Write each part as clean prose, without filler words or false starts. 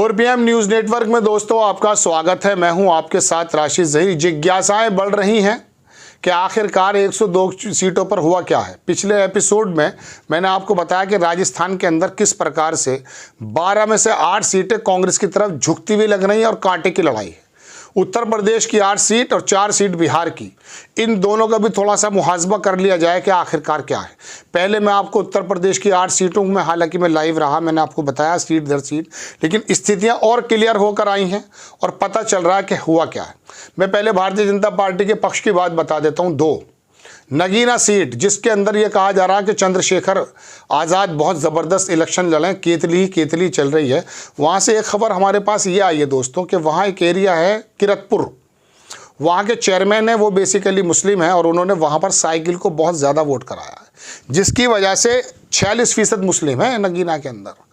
4 PM news network में दोस्तों आपका स्वागत है। मैं हूं आपके साथ राशिद ज़हीर। जिज्ञासाएं बढ़ रही हैं कि आखिरकार 102 सीटों पर हुआ क्या है। पिछले एपिसोड में मैंने आपको बताया कि राजस्थान के अंदर किस प्रकार से 12 में से 8 सीटें कांग्रेस की तरफ झुकती हुई लग रही हैं और कांटे की लड़ाई है। उत्तर प्रदेश की 8 सीट और 4 सीट बिहार की, इन दोनों का भी थोड़ा सा मुहासबा कर लिया जाए कि आखिरकार क्या है। पहले मैं आपको उत्तर प्रदेश की 8 सीटों में, हालांकि मैं लाइव रहा, मैंने आपको बताया सीट दर सीट, लेकिन स्थितियां और क्लियर होकर आई हैं और पता चल रहा है कि हुआ क्या है। मैं पहले भारतीय जनता पार्टी के पक्ष की बात बता देता हूँ। 2 नगीना सीट, जिसके अंदर यह कहा जा रहा है कि चंद्रशेखर आज़ाद बहुत ज़बरदस्त इलेक्शन लड़े, केतली चल रही है। वहाँ से एक खबर हमारे पास ये आई है दोस्तों कि वहाँ एक एरिया है किरतपुर, वहाँ के चेयरमैन है, वो बेसिकली मुस्लिम है और उन्होंने वहाँ पर साइकिल को बहुत ज़्यादा वोट कराया है, जिसकी वजह से 46% मुस्लिम है नगीना के अंदर।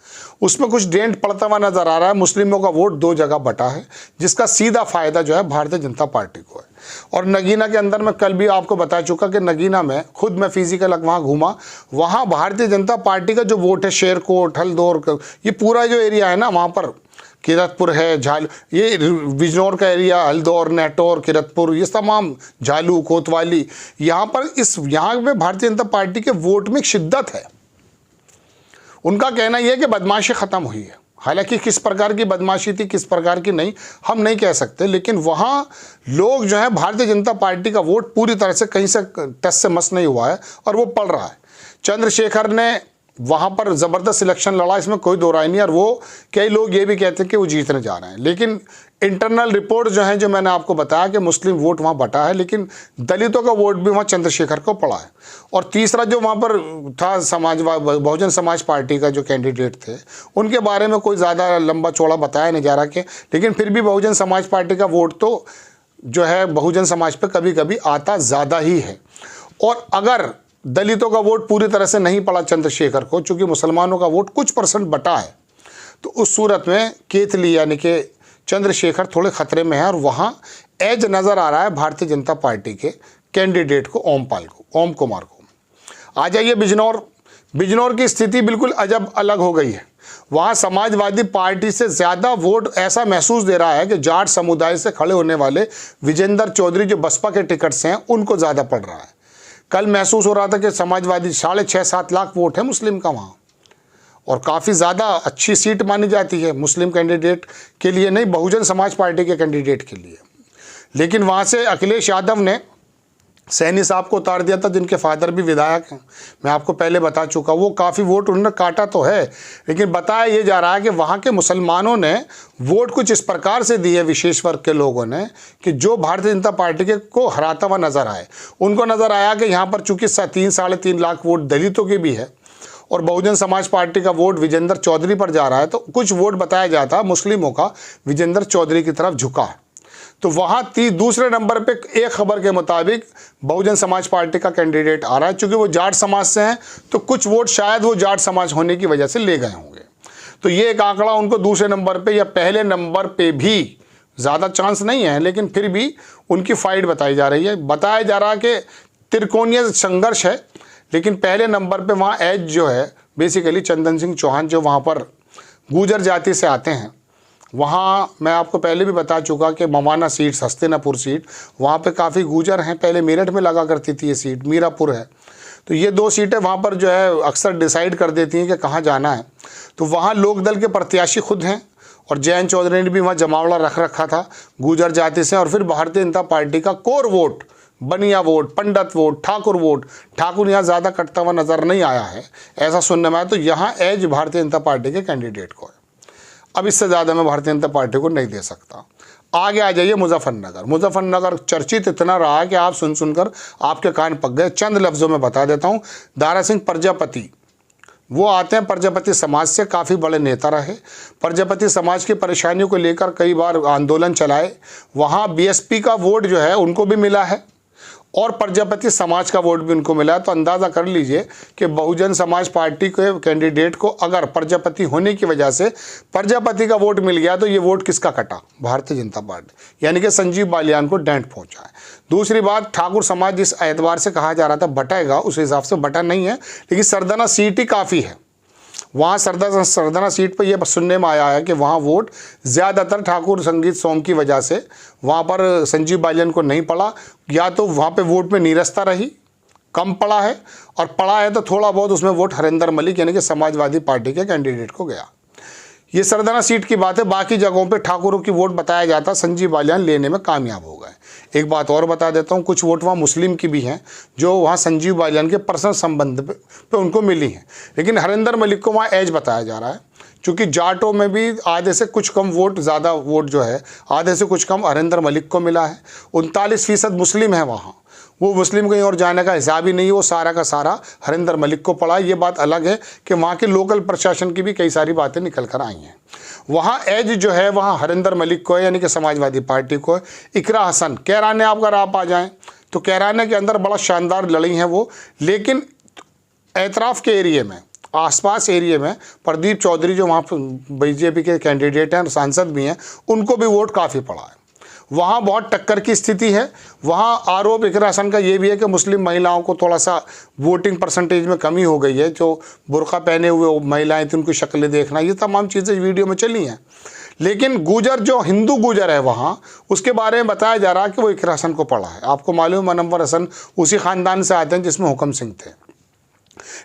उसमें कुछ डेंट पड़ता हुआ नजर आ रहा है। मुस्लिमों का वोट 2 जगह बटा है, जिसका सीधा फायदा जो है भारतीय जनता पार्टी को है। और नगीना के अंदर मैं कल भी आपको बता चुका कि नगीना में खुद मैं फिजिकल वहाँ घूमा, वहाँ भारतीय जनता पार्टी का जो वोट है, शेरकोट, हल्दौर, ये पूरा जो एरिया है ना, वहाँ पर किरतपुर है, ये बिजनौर का एरिया, हल्दौर, नेटौर, किरतपुर, ये तमाम झालू, कोतवाली, यहाँ पे भारतीय जनता पार्टी के वोट में शिद्दत है। उनका कहना यह है कि बदमाशी ख़त्म हुई है। हालांकि किस प्रकार की बदमाशी थी, किस प्रकार की नहीं, हम नहीं कह सकते, लेकिन वहाँ लोग जो है भारतीय जनता पार्टी का वोट पूरी तरह से कहीं से टस से मस नहीं हुआ है और वो पड़ रहा है। चंद्रशेखर ने वहाँ पर ज़बरदस्त सिलेक्शन लड़ा, इसमें कोई दो राय नहीं। और वो कई लोग ये भी कहते हैं कि वो जीतने जा रहे हैं, लेकिन इंटरनल रिपोर्ट जो है, जो मैंने आपको बताया कि मुस्लिम वोट वहाँ बटा है, लेकिन दलितों का वोट भी वहाँ चंद्रशेखर को पड़ा है। और तीसरा जो वहाँ पर था, बहुजन समाज पार्टी का जो कैंडिडेट थे, उनके बारे में कोई ज़्यादा लंबा चौड़ा बताया नहीं जा रहा कि, लेकिन फिर भी बहुजन समाज पार्टी का वोट तो जो है बहुजन समाज पर कभी कभी आता ज़्यादा ही है। और अगर दलितों का वोट पूरी तरह से नहीं पड़ा चंद्रशेखर को, चूँकि मुसलमानों का वोट कुछ % बटा है, तो उस सूरत में केतली यानी कि चंद्रशेखर थोड़े खतरे में है। और वहाँ एज नज़र आ रहा है भारतीय जनता पार्टी के कैंडिडेट को, ओम कुमार को। आ जाइए बिजनौर की स्थिति बिल्कुल अजब अलग हो गई है। वहाँ समाजवादी पार्टी से ज़्यादा वोट ऐसा महसूस दे रहा है कि जाट समुदाय से खड़े होने वाले विजेंद्र चौधरी जो बसपा के टिकट से हैं, उनको ज़्यादा पड़ रहा है। कल महसूस हो रहा था कि समाजवादी 6.5-7 लाख वोट है मुस्लिम का वहाँ, और काफ़ी ज़्यादा अच्छी सीट मानी जाती है मुस्लिम कैंडिडेट के लिए, नहीं बहुजन समाज पार्टी के कैंडिडेट के लिए। लेकिन वहाँ से अखिलेश यादव ने सैनी साहब को उतार दिया था, जिनके फादर भी विधायक हैं, मैं आपको पहले बता चुका। वो काफ़ी वोट उन्होंने काटा तो है, लेकिन बताया ये जा रहा है कि वहाँ के मुसलमानों ने वोट कुछ इस प्रकार से दी है, विशेष वर्ग के लोगों ने, कि जो भारतीय जनता पार्टी के को हराता हुआ नज़र आए। उनको नज़र आया कि यहाँ पर चूँकि 3-3.5 लाख वोट दलितों के भी है और बहुजन समाज पार्टी का वोट विजेंद्र चौधरी पर जा रहा है, तो कुछ वोट बताया जाता मुस्लिमों का विजेंद्र चौधरी की तरफ झुका है। तो वहाँ दूसरे नंबर पे एक खबर के मुताबिक बहुजन समाज पार्टी का कैंडिडेट आ रहा है। चूँकि वो जाट समाज से हैं, तो कुछ वोट शायद वो जाट समाज होने की वजह से ले गए होंगे। तो ये एक आंकड़ा उनको दूसरे नंबर पे या पहले नंबर पे भी ज़्यादा चांस नहीं है, लेकिन फिर भी उनकी फाइट बताई जा रही है। बताया जा रहा कि त्रिकोणीय संघर्ष है, लेकिन पहले नंबर पे वहाँ एज जो है बेसिकली चंदन सिंह चौहान, जो वहाँ पर गुर्जर जाति से आते हैं। वहाँ मैं आपको पहले भी बता चुका कि मवाना सीट, हस्तिनापुर सीट, वहाँ पे काफ़ी गुर्जर हैं। पहले मेरठ में लगा करती थी ये सीट, मीरापुर है। तो ये 2 सीटें वहाँ पर जो है अक्सर डिसाइड कर देती हैं कि कहाँ जाना है। तो वहाँ लोकदल के प्रत्याशी खुद हैं और जयंत चौधरी ने भी वहाँ जमावड़ा रख रखा था गुर्जर जाति से। और फिर भारतीय जनता पार्टी का कोर वोट, बनिया वोट, पंडित वोट, ठाकुर वोट, ठाकुर यहाँ ज़्यादा कटता हुआ नज़र नहीं आया है, ऐसा सुनने में आया। तो यहाँ एज भारतीय जनता पार्टी के कैंडिडेट को है। अब इससे ज़्यादा मैं भारतीय जनता पार्टी को नहीं दे सकता। आगे आ जाइए मुजफ्फरनगर चर्चित इतना रहा है कि आप सुनकर आपके कान पक गए। चंद लफ्ज़ों में बता देता हूँ। दारा सिंह प्रजापति, वो आते हैं प्रजापति समाज से, काफ़ी बड़े नेता रहे। प्रजापति समाज की परेशानियों को लेकर कई बार आंदोलन चलाए। वहाँ बीएसपी का वोट जो है उनको भी मिला है और प्रजापति समाज का वोट भी उनको मिला है। तो अंदाज़ा कर लीजिए कि बहुजन समाज पार्टी के कैंडिडेट को अगर प्रजापति होने की वजह से प्रजापति का वोट मिल गया, तो ये वोट किसका कटा? भारतीय जनता पार्टी, यानी कि संजीव बालियान को डेंट पहुंचा है। दूसरी बात, ठाकुर समाज जिस एतबार से कहा जा रहा था बटेगा, उस हिसाब से बटा नहीं है, लेकिन सरदाना सीट ही काफ़ी है वहाँ सरदाना सीट पर यह सुनने में आया है कि वहाँ वोट ज़्यादातर ठाकुर संगीत सोम की वजह से वहाँ पर संजीव बालियान को नहीं पड़ा, या तो वहाँ पे वोट में नीरसता रही, कम पड़ा है, और पड़ा है तो थोड़ा बहुत उसमें वोट हरिंदर मलिक यानी कि समाजवादी पार्टी के कैंडिडेट को गया। ये सरदाना सीट की बात है। बाकी जगहों पे ठाकुरों की वोट बताया जाता संजीव बालियान लेने में कामयाब हो गए। एक बात और बता देता हूँ, कुछ वोट वहाँ मुस्लिम की भी हैं जो वहाँ संजीव बालियान के पर्सनल संबंध पे उनको मिली हैं, लेकिन हरिंदर मलिक को वहाँ एज बताया जा रहा है, क्योंकि जाटों में भी आधे से कुछ कम वोट, ज़्यादा वोट जो है आधे से कुछ कम हरिंदर मलिक को मिला है। 39% मुस्लिम है वहाँ, वो मुस्लिम कहीं और जाने का हिसाब ही नहीं है, वो सारा का सारा हरिंदर मलिक को पड़ा। ये बात अलग है कि वहाँ के लोकल प्रशासन की भी कई सारी बातें निकल कर आई हैं। वहाँ एज जो है वहाँ हरिंदर मलिक को है, यानी कि समाजवादी पार्टी को है। इकरा हसन कैराने अगर आप आ जाएँ तो कैराने के अंदर बड़ा शानदार लड़ी हैं वो, लेकिन एतराफ़ के एरिए में, आसपास एरिए में प्रदीप चौधरी जो वहाँ बीजेपी के कैंडिडेट हैं, सांसद भी हैं, उनको भी वोट काफ़ी पड़ा है। वहाँ बहुत टक्कर की स्थिति है। वहाँ आरोप इकरा हसन का ये भी है कि मुस्लिम महिलाओं को थोड़ा सा वोटिंग परसेंटेज में कमी हो गई है। जो बुर्का पहने हुए महिलाएं थी उनकी शक्लें देखना, ये तमाम चीज़ें वीडियो में चली हैं। लेकिन गुजर जो हिंदू गुजर है वहाँ, उसके बारे में बताया जा रहा है कि वो इकरा हसन को पड़ा है। आपको मालूम है मनव्वर हसन उसी ख़ानदान से आते हैं जिसमें हुकम सिंह थे,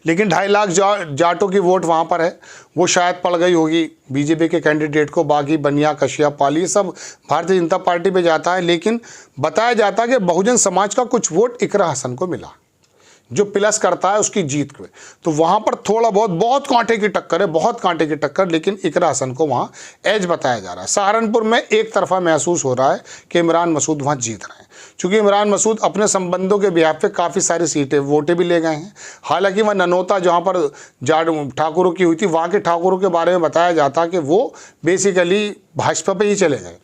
लेकिन 2.5 लाख जाटों की वोट वहाँ पर है, वो शायद पड़ गई होगी बीजेपी के कैंडिडेट को। बाकी बनिया, कशिया, पाल ये सब भारतीय जनता पार्टी पे जाता है, लेकिन बताया जाता है कि बहुजन समाज का कुछ वोट इकरा हसन को मिला, जो प्लस करता है उसकी जीत को। तो वहाँ पर थोड़ा बहुत कांटे की टक्कर है, बहुत कांटे की टक्कर, लेकिन इकरा हसन को वहाँ एज बताया जा रहा है। सहारनपुर में एक तरफा महसूस हो रहा है कि इमरान मसूद वहाँ जीत रहे हैं, चूँकि इमरान मसूद अपने संबंधों के बिहाफ पे काफ़ी सारी सीटें, वोटें भी ले गए हैं। हालांकि वह ननौता जहाँ पर जाट ठाकुरों की हुई थी, वहाँ के ठाकुरों के बारे में बताया जाता कि वो बेसिकली भाजपा पे ही चले गए।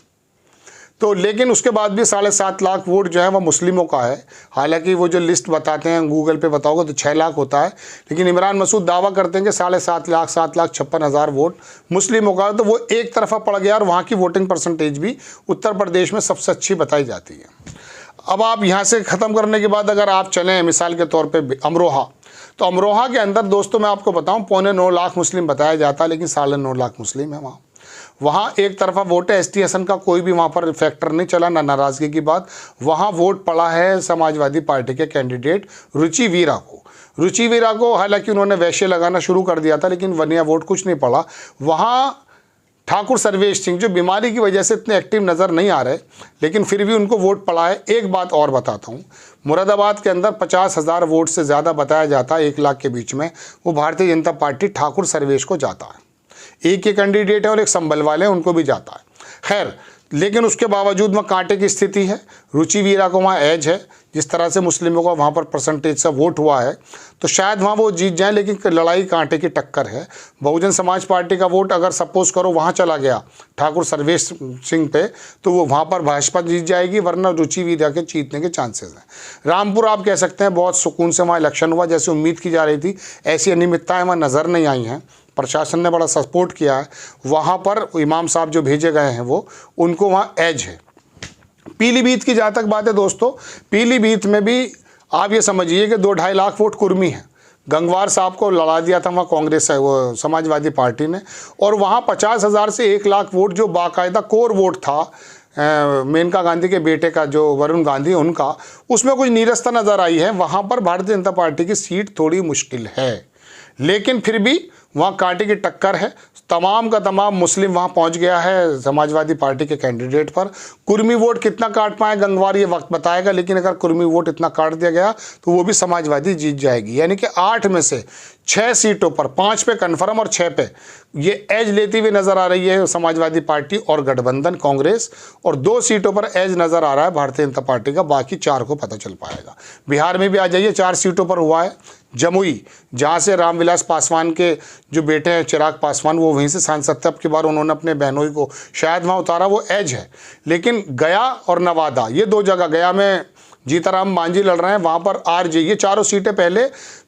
तो लेकिन उसके बाद भी 7.5 लाख वोट जो है वह मुस्लिमों का है। हालांकि वो जो लिस्ट बताते हैं गूगल पे बताओगे तो 6 लाख होता है, लेकिन इमरान मसूद दावा करते हैं कि 7.5 लाख 7,56,000 वोट मुस्लिमों का है। तो वो एक तरफा पड़ गया, और वहाँ की वोटिंग परसेंटेज भी उत्तर प्रदेश में सबसे अच्छी बताई जाती है। अब आप यहाँ से ख़त्म करने के बाद अगर आप चलें मिसाल के तौर पे अमरोहा, तो अमरोहा के अंदर दोस्तों मैं आपको बताऊँ 9.25 लाख मुस्लिम बताया जाता है, लेकिन 9.5 लाख मुस्लिम है वहाँ। वहाँ एक तरफा वोट है, एसटी हसन का कोई भी वहाँ पर फैक्टर नहीं चला, ना नाराज़गी की बात। वहाँ वोट पड़ा है समाजवादी पार्टी के कैंडिडेट रुचि वीरा को। रुचि वीरा को हालांकि उन्होंने वैश्य लगाना शुरू कर दिया था, लेकिन वनिया वोट कुछ नहीं पड़ा। वहाँ ठाकुर सर्वेश सिंह जो बीमारी की वजह से इतने एक्टिव नज़र नहीं आ रहे, लेकिन फिर भी उनको वोट पड़ा है। एक बात और बताता हूँ, मुरादाबाद के अंदर 50,000 वोट से ज़्यादा बताया जाता है 1 लाख के बीच में, वो भारतीय जनता पार्टी ठाकुर सर्वेश को जाता है। एक ही कैंडिडेट है और एक संभल वाले हैं, उनको भी जाता है। खैर, लेकिन उसके बावजूद वहाँ कांटे की स्थिति है। रुचि वीरा को वहाँ एज है, जिस तरह से मुस्लिमों का वहाँ पर परसेंटेज से वोट हुआ है, तो शायद वहाँ वो जीत जाए, लेकिन लड़ाई कांटे की टक्कर है। बहुजन समाज पार्टी का वोट अगर सपोज करो वहाँ चला गया ठाकुर सर्वेश सिंह पे, तो वो वहाँ पर भाजपा जीत जाएगी, वरना रुचि वीरा के जीतने के चांसेस हैं। रामपुर आप कह सकते हैं बहुत सुकून से वहाँ इलेक्शन हुआ, जैसे उम्मीद की जा रही थी, ऐसी अनियमितताएँ वहाँ नज़र नहीं आई हैं। प्रशासन ने बड़ा सपोर्ट किया है। वहाँ पर इमाम साहब जो भेजे गए हैं वो, उनको वहाँ एज है। पीलीभीत की जहाँ तक बात है दोस्तों, पीलीभीत में भी आप ये समझिए कि 2-2.5 लाख वोट कुर्मी है। गंगवार साहब को लड़ा दिया था वहाँ कांग्रेस वो समाजवादी पार्टी ने, और वहाँ 50,000 से 1 लाख वोट जो बाकायदा कोर वोट था मेनका गांधी के बेटे का जो वरुण गांधी, उनका उसमें कुछ नीरसता नज़र आई है। वहाँ पर भारतीय जनता पार्टी की सीट थोड़ी मुश्किल है, लेकिन फिर भी वहाँ कांटे की टक्कर है। तमाम का तमाम मुस्लिम वहाँ पहुँच गया है समाजवादी पार्टी के कैंडिडेट पर। कुर्मी वोट कितना काट पाए गंगवार ये वक्त बताएगा, लेकिन अगर कुर्मी वोट इतना काट दिया गया तो वो भी समाजवादी जीत जाएगी। यानी कि 8 में से 6 सीटों पर, 5 पे कन्फर्म और 6 पे ये एज लेती हुई नज़र आ रही है समाजवादी पार्टी और गठबंधन कांग्रेस, और 2 सीटों पर एज नज़र आ रहा है भारतीय जनता पार्टी का। बाकी 4 को पता चल पाएगा। बिहार में भी आ जाइए, 4 सीटों पर हुआ है। जमुई, जहाँ से रामविलास पासवान के जो बेटे हैं चिराग पासवान, वो वहीं से सांसद थे, अब की बार उन्होंने अपने बहनोई को शायद वहाँ उतारा, वो एज है। लेकिन गया और नवादा, ये 2 जगह, गया में जीताराम मांझी लड़ रहे हैं, वहाँ पर आरजे, ये 4 सीटें पहले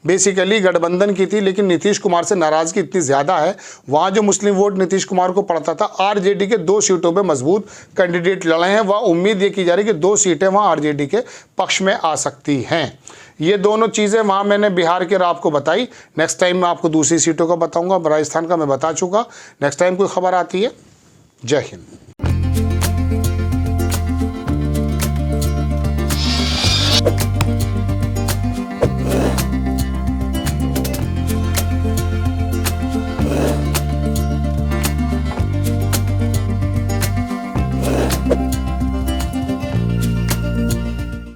बेसिकली गठबंधन की थी, लेकिन नीतीश कुमार से नाराज़गी इतनी ज़्यादा है, वहाँ जो मुस्लिम वोट नीतीश कुमार को पड़ता था, आरजेडी के 2 सीटों पे मजबूत कैंडिडेट लड़े हैं। वह उम्मीद ये की जा रही है कि 2 सीटें वहाँ आरजेडी के पक्ष में आ सकती हैं। ये दोनों चीज़ें वहाँ मैंने बिहार के आपको बताई। नेक्स्ट टाइम मैं आपको दूसरी सीटों का बताऊँगा। राजस्थान का मैं बता चुका। नेक्स्ट टाइम कोई खबर आती है। जय हिंद।